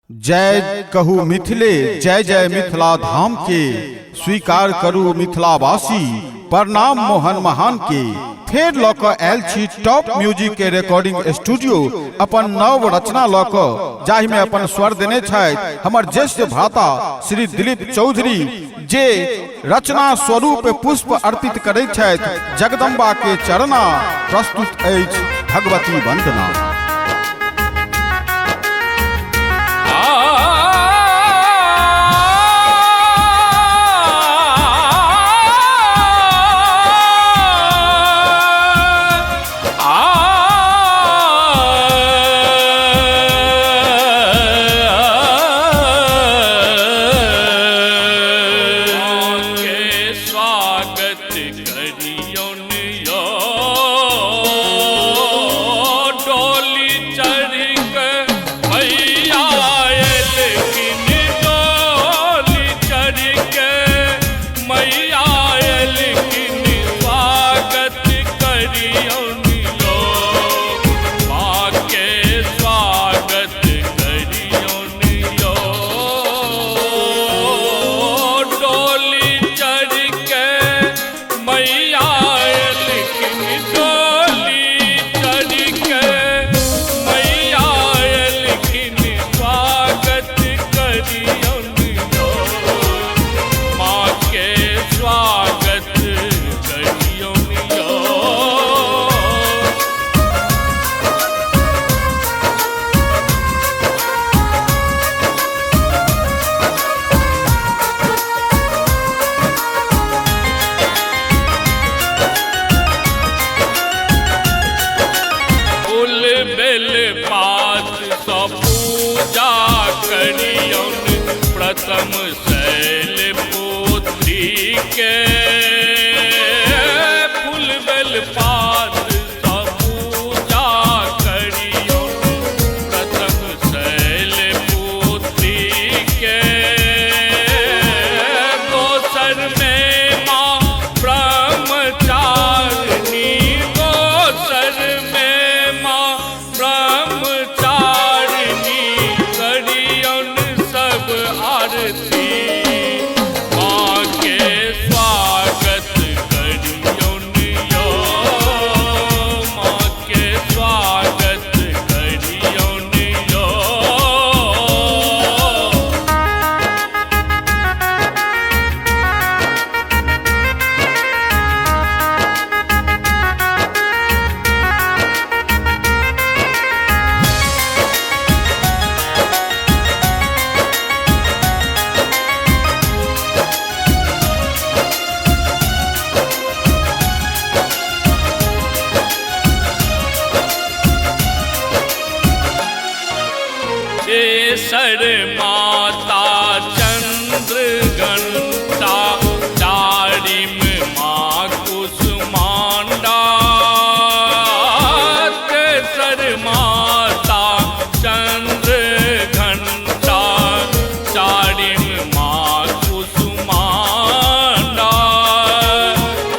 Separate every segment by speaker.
Speaker 1: जय कहू मिथिले जय जय मिथिला धाम के, स्वीकार करू मिथिलावासी प्रणाम मोहन महान के। फेर लक आयल छी टॉप म्यूजिक के रिकॉर्डिंग स्टूडियो अपन नव रचना लक, जाहि में अपन स्वर देने छथि हमर ज्येष्ठ भ्राता श्री दिलीप चौधरी, जे रचना स्वरूप पुष्प अर्पित करैत छथि जगदम्बा के चरणा। प्रस्तुत अछि भगवती वंदना।
Speaker 2: प्रथम शैल पुत्री के फूल बेल पात सब पूजा करियो। प्रथम शैल पुत्री के दोसर में माँ ब्रह्मचारिणी, दोसर में माँ ब्रह्मचारिणी करियौन सब आरती। माँ के स्वागत करियौन यो, माँ के स्वागत करियौन यो। केसर माता चंद्र घंटा, चारिम माँ कुसुमांडा। केसर माता चंद्र घंटा, चारिम माँ कुसुमांडा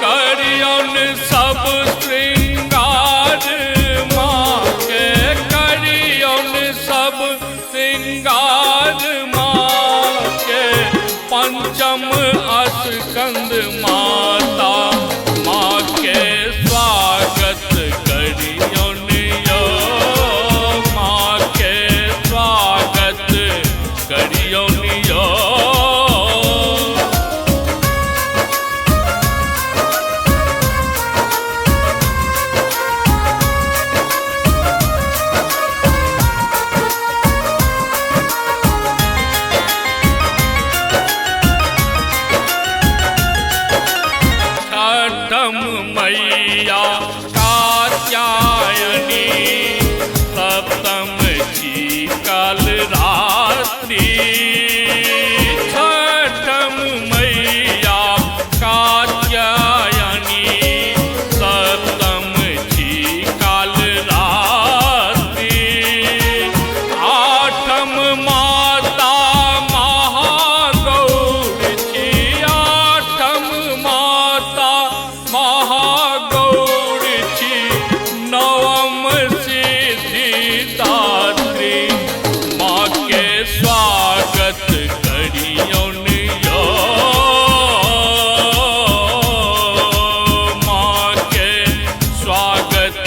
Speaker 2: करियौन सब श्रृंगार। माँ के करियौन सब श्रृंगार। माँ के पंचम स्कंद माता, माँ के स्वागत करियौन यो, माँ के स्वागत करियौन यो। छठम मैया कात्यायनी, सप्तम जी काल रात्रि। छठम मैया कात्यायनी, सप्तम जी काल रात्रि। आठम माता महागौर छी, आठम माता महागौर छी। नवम सिद्धिदात्री, माँ के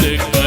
Speaker 2: कर